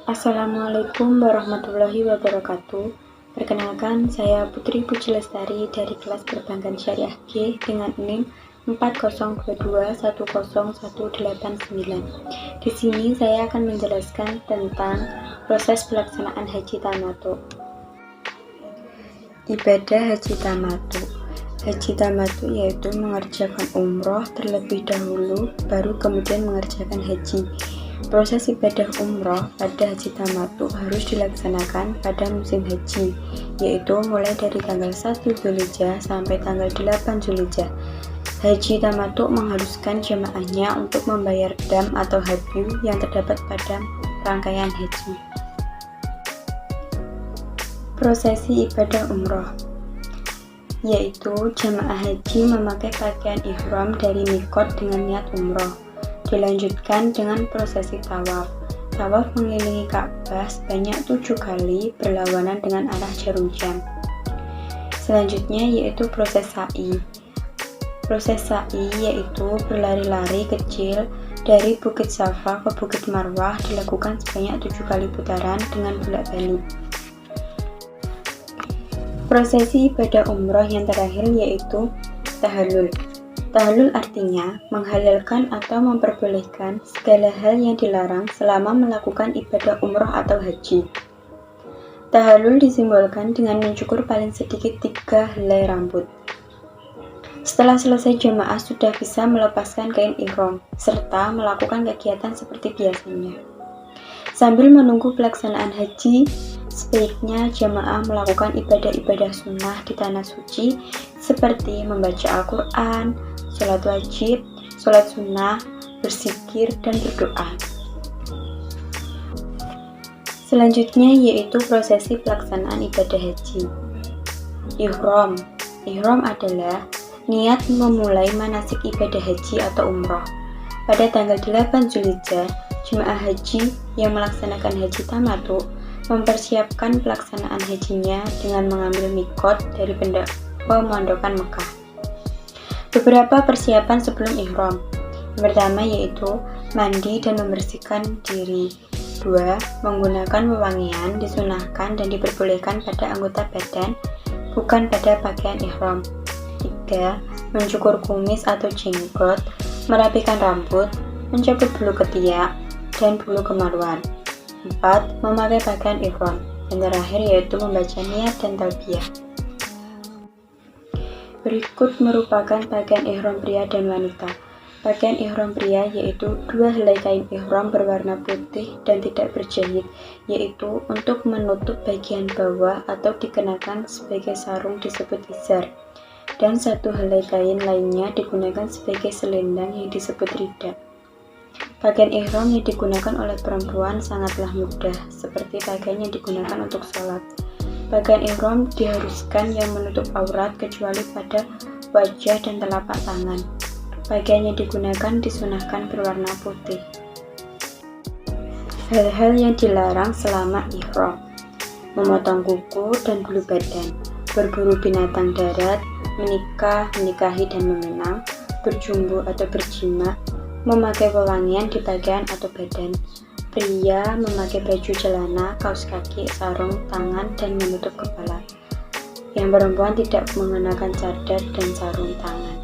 Assalamualaikum warahmatullahi wabarakatuh. Perkenalkan, saya Putri Puji Lestari dari kelas Perbankan Syariah G dengan NIM 4022101189. Di sini saya akan menjelaskan tentang proses pelaksanaan haji tamattu. Ibadah haji tamattu. Haji tamattu yaitu mengerjakan umroh terlebih dahulu, baru kemudian mengerjakan haji. Proses ibadah umroh pada haji tamattu harus dilaksanakan pada musim haji, yaitu mulai dari tanggal 1 Dzulhijjah sampai tanggal 8 Dzulhijjah. Haji tamattu mengharuskan jemaahnya untuk membayar dam atau hadyu yang terdapat pada rangkaian haji. Prosesi ibadah umroh yaitu jemaah haji memakai pakaian ihram dari mikot dengan niat umroh. Dilanjutkan dengan prosesi tawaf. Tawaf mengelilingi Ka'bah sebanyak 7 kali berlawanan dengan arah jarum jam. Selanjutnya yaitu proses sa'i. Proses sa'i yaitu berlari-lari kecil dari Bukit Safa ke Bukit Marwah dilakukan sebanyak 7 kali putaran dengan bolak-balik. Prosesi ibadah umroh yang terakhir yaitu tahallul. Tahallul artinya menghalalkan atau memperbolehkan segala hal yang dilarang selama melakukan ibadah umroh atau haji. Tahallul disimbolkan dengan mencukur paling sedikit 3 helai rambut. Setelah selesai, jemaah sudah bisa melepaskan kain ihram serta melakukan kegiatan seperti biasanya. Sambil menunggu pelaksanaan haji, sebaiknya jemaah melakukan ibadah-ibadah sunnah di tanah suci seperti membaca Al-Quran, sholat wajib, sholat sunnah, berzikir, dan berdoa. Selanjutnya yaitu prosesi pelaksanaan ibadah haji. Ihram. Ihram adalah niat memulai manasik ibadah haji atau umroh. Pada tanggal 8 Dzulhijjah, jemaah haji yang melaksanakan haji tamattu mempersiapkan pelaksanaan hajinya dengan mengambil mikot dari pemondokan Mekah. Beberapa persiapan sebelum ihram. Yang pertama yaitu mandi dan membersihkan diri. 2. Menggunakan wewangian disunahkan dan diperbolehkan pada anggota badan, bukan pada pakaian ihram. 3. Mencukur kumis atau jenggot, merapikan rambut, mencabut bulu ketiak, dan bulu kemaluan. 4. Memakai pakaian ihram. Dan terakhir yaitu membaca niat dan talbiyah. Berikut merupakan pakaian ihram pria dan wanita. Pakaian ihram pria yaitu 2 helai kain ihram berwarna putih dan tidak berjahit, yaitu untuk menutup bagian bawah atau dikenakan sebagai sarung disebut izar, dan 1 helai kain lainnya digunakan sebagai selendang yang disebut rida. Pakaian ihram yang digunakan oleh perempuan sangatlah mudah, seperti pakaian yang digunakan untuk sholat. Pakaian ihram diharuskan yang menutup aurat kecuali pada wajah dan telapak tangan. Pakaian yang digunakan disunahkan berwarna putih. Hal-hal yang dilarang selama ihram: memotong kuku dan bulu badan, berburu binatang darat, menikah, menikahi dan meminang, berjumbu atau berjima, memakai wewangian di pakaian atau badan. Pria memakai baju celana, kaos kaki, sarung tangan, dan menutup kepala. Yang perempuan tidak mengenakan cadar dan sarung tangan.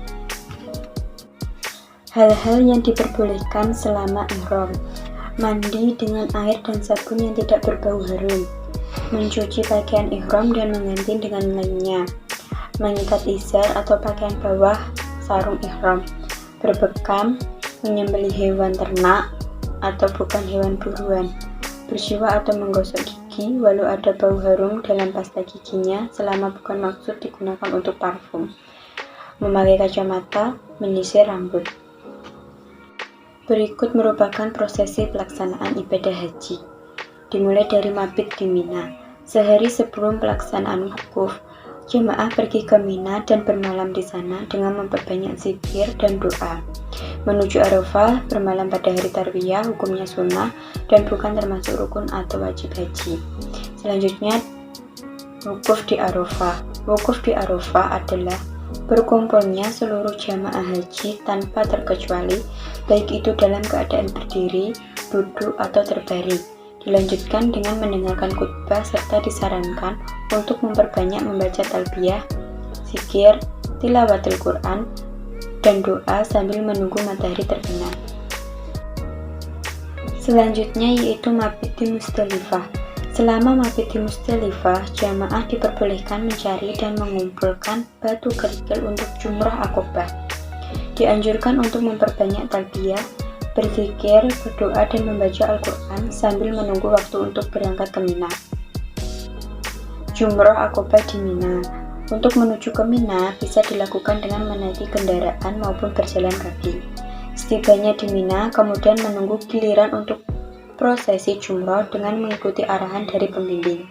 Hal-hal yang diperbolehkan selama ihram: mandi dengan air dan sabun yang tidak berbau harum, mencuci pakaian ihram dan mengganti dengan lainnya, mengikat izar atau pakaian bawah sarung ihram, berbekam, menyembelih hewan ternak atau bukan hewan buruan, bersiwak atau menggosok gigi walau ada bau harum dalam pasta giginya selama bukan maksud digunakan untuk parfum, memakai kacamata, menyisir rambut. Berikut merupakan prosesi pelaksanaan ibadah haji. Dimulai dari mabit di Mina. Sehari sebelum pelaksanaan wukuf, jemaah pergi ke Mina dan bermalam di sana dengan memperbanyak zikir dan doa. Menuju Arafah, bermalam pada hari tarwiyah hukumnya sunnah dan bukan termasuk rukun atau wajib haji. Selanjutnya, wukuf di Arafah. Wukuf di Arafah adalah berkumpulnya seluruh jamaah haji tanpa terkecuali, baik itu dalam keadaan berdiri, duduk, atau terbaring, Dilanjutkan dengan mendengarkan khutbah serta disarankan untuk memperbanyak membaca talbiyah, zikir, tilawatul Quran, dan doa sambil menunggu matahari terbenam. Selanjutnya yaitu mabit di Musdalifah. Selama mabit di Musdalifah, jamaah diperbolehkan mencari dan mengumpulkan batu kerikil untuk jumrah Aqobah. Dianjurkan untuk memperbanyak talbiyah, berzikir, berdoa, dan membaca Al-Quran sambil menunggu waktu untuk berangkat ke Mina. Jumrah Aqobah di Mina. Untuk menuju ke Mina bisa dilakukan dengan menaiki kendaraan maupun berjalan kaki. Setibanya di Mina, kemudian menunggu giliran untuk prosesi jumrah dengan mengikuti arahan dari pembimbing.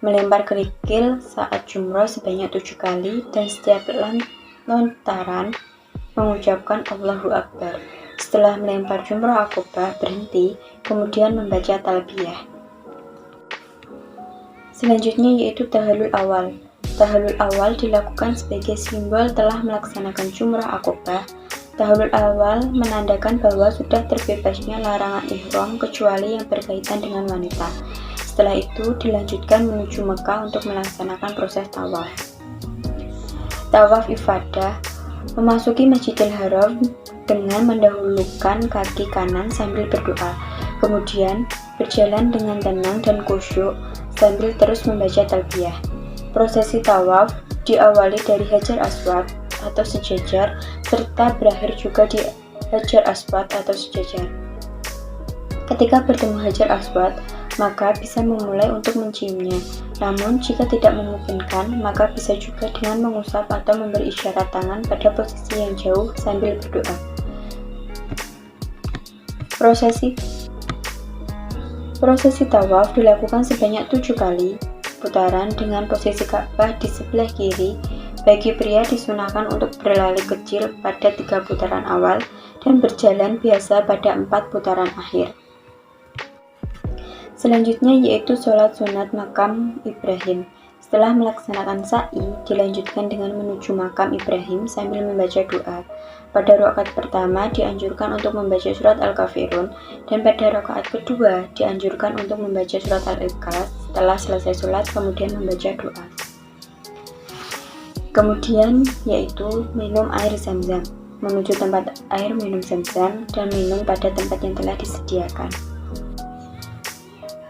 Melempar kerikil saat jumrah sebanyak 7 kali dan setiap lontaran mengucapkan Allahu Akbar. Setelah melempar jumrah Aqobah, berhenti, kemudian membaca talbiyah. Selanjutnya yaitu tahallul awal. Tahallul awal dilakukan sebagai simbol telah melaksanakan jumrah Aqobah. Tahallul awal menandakan bahwa sudah terbebasnya larangan ihram kecuali yang berkaitan dengan wanita. Setelah itu dilanjutkan menuju Mekah untuk melaksanakan proses tawaf. Tawaf ifadah. Memasuki Masjidil Haram dengan mendahulukan kaki kanan sambil berdoa, kemudian berjalan dengan tenang dan khusyuk sambil terus membaca talbiyah. Prosesi tawaf diawali dari Hajar Aswad atau sejajar serta berakhir juga di Hajar Aswad atau sejajar. Ketika bertemu Hajar Aswad, maka bisa memulai untuk menciumnya. Namun jika tidak memungkinkan, maka bisa juga dengan mengusap atau memberi isyarat tangan pada posisi yang jauh sambil berdoa. Prosesi tawaf dilakukan sebanyak 7 kali putaran dengan posisi Ka'bah di sebelah kiri. Bagi pria disunahkan untuk berlari kecil pada 3 putaran awal dan berjalan biasa pada 4 putaran akhir. Selanjutnya yaitu sholat sunat makam Ibrahim. Setelah melaksanakan sa'i, dilanjutkan dengan menuju makam Ibrahim sambil membaca doa. Pada rakaat pertama dianjurkan untuk membaca surat Al-Kafirun, dan pada rakaat kedua dianjurkan untuk membaca surat Al-Ikhlas. Setelah selesai sholat, kemudian membaca doa. Kemudian yaitu minum air zam-zam, menuju tempat air minum zam-zam, dan minum pada tempat yang telah disediakan.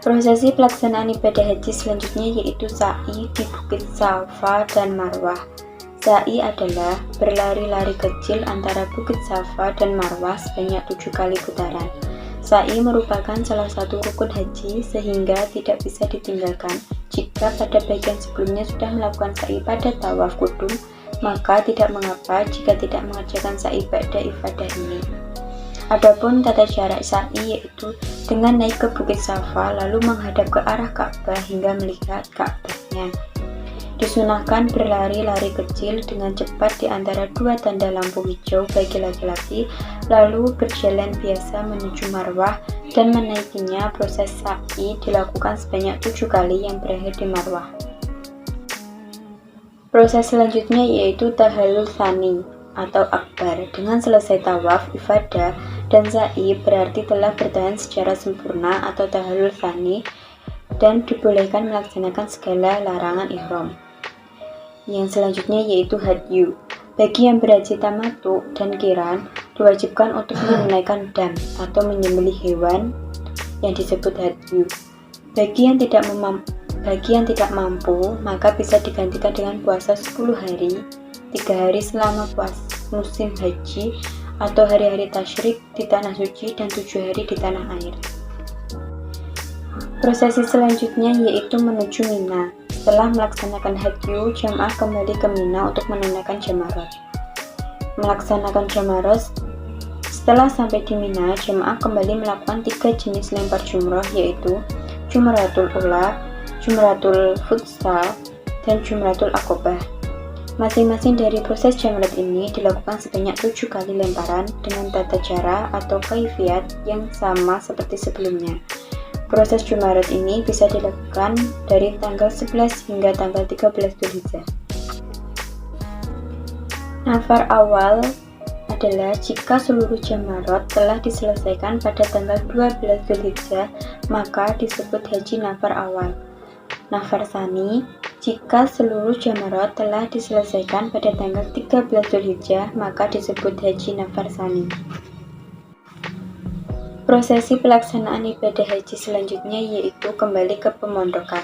Prosesi pelaksanaan ibadah haji selanjutnya yaitu sa'i di Bukit Safa dan Marwah. Sa'i adalah berlari-lari kecil antara Bukit Safa dan Marwah sebanyak 7 kali putaran. Sa'i merupakan salah satu rukun haji sehingga tidak bisa ditinggalkan. Jika pada bagian sebelumnya sudah melakukan sa'i pada tawaf qudum, maka tidak mengapa jika tidak mengerjakan sa'i ba'da ifadah ini. Adapun tata cara sa'i yaitu dengan naik ke Bukit Safa lalu menghadap ke arah Ka'bah hingga melihat Ka'bahnya. Disunahkan berlari-lari kecil dengan cepat di antara 2 tanda lampu hijau bagi laki-laki, lalu berjalan biasa menuju Marwah dan menaikinya. Proses sa'i dilakukan sebanyak 7 kali yang berakhir di Marwah. Proses selanjutnya yaitu tahallul tsani atau akbar. Dengan selesai tawaf, ifadah, dan sa'i berarti telah bertahan secara sempurna atau tahallul tsani dan dibolehkan melaksanakan segala larangan ihram. Yang selanjutnya yaitu hadyu. Bagi yang berhaji tamattu dan qiran diwajibkan untuk menunaikan dam atau menyembelih hewan yang disebut hadyu. Bagi yang tidak mampu maka bisa digantikan dengan puasa 10 hari, 3 hari selama musim haji atau hari-hari tasyrik di tanah suci dan 7 hari di tanah air. Prosesi selanjutnya yaitu menuju Mina. Setelah melaksanakan hadyu, jamaah kembali ke Mina untuk menunaikan jamarot. Melaksanakan jamarot, setelah sampai di Mina, jamaah kembali melakukan 3 jenis lempar jumrah yaitu Jumratul Ula, Jumratul Futsal, dan Jumratul Aqobah. Masing-masing dari proses jamrat ini dilakukan sebanyak 7 kali lemparan dengan tata cara atau kaifiyat yang sama seperti sebelumnya. Proses Jumrat ini bisa dilakukan dari tanggal 11 hingga tanggal 13 Dzulhijjah. Nafar awal adalah jika seluruh jamarat telah diselesaikan pada tanggal 12 Dzulhijjah, maka disebut haji nafar awal. Nafar tsani, jika seluruh jamarat telah diselesaikan pada tanggal 13 Dzulhijjah, maka disebut haji nafar tsani. Prosesi pelaksanaan ibadah haji selanjutnya yaitu kembali ke pemondokan.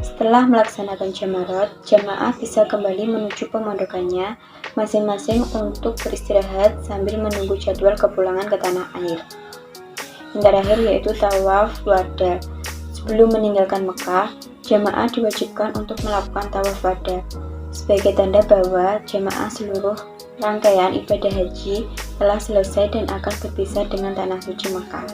Setelah melaksanakan jamarat, jamaah bisa kembali menuju pemondokannya masing-masing untuk beristirahat sambil menunggu jadwal kepulangan ke tanah air. Yang terakhir yaitu tawaf wada. Sebelum meninggalkan Mekah, jamaah diwajibkan untuk melakukan tawaf wada sebagai tanda bahwa jamaah seluruh rangkaian ibadah haji telah selesai dan akan berpisah dengan tanah suci Mekah.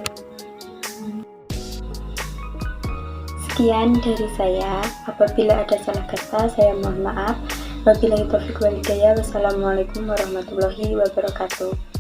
Sekian dari saya. Apabila ada salah kata, saya mohon maaf. Wabillahi taufiq wal hidayah. Wassalamualaikum warahmatullahi wabarakatuh.